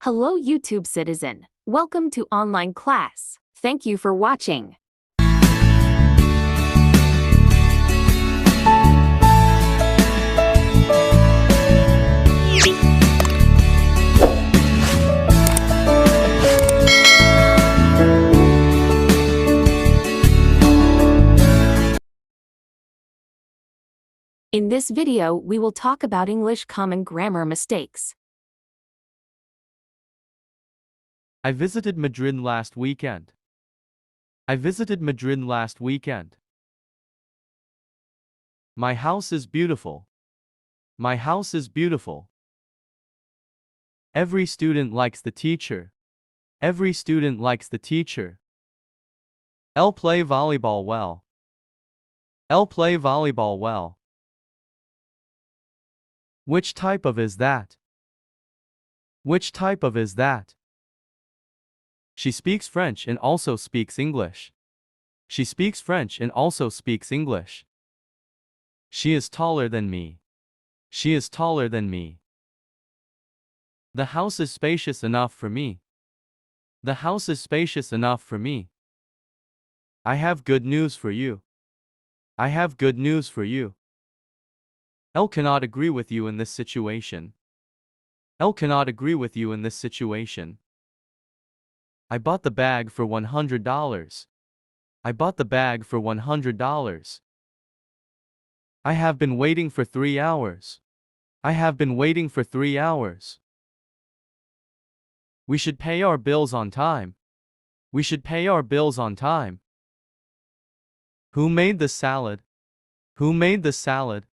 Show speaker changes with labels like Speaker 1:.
Speaker 1: Hello YouTube citizen. Welcome to online class. Thank you for watching. In this video, we will talk about English common grammar mistakes.
Speaker 2: I visited Madrid last weekend. I visited Madrid last weekend. My house is beautiful. My house is beautiful. Every student likes the teacher. Every student likes the teacher. I'll play volleyball well. I'll play volleyball well. Which type of is that? Which type of is that? She speaks French and also speaks English. She speaks French and also speaks English. She is taller than me. She is taller than me. The house is spacious enough for me. The house is spacious enough for me. I have good news for you. I have good news for you. Elle cannot agree with you in this situation. Elle cannot agree with you in this situation. I bought the bag for $100. I bought the bag for $100. I have been waiting for 3 hours. I have been waiting for 3 hours. We should pay our bills on time. We should pay our bills on time. Who made the salad? Who made the salad?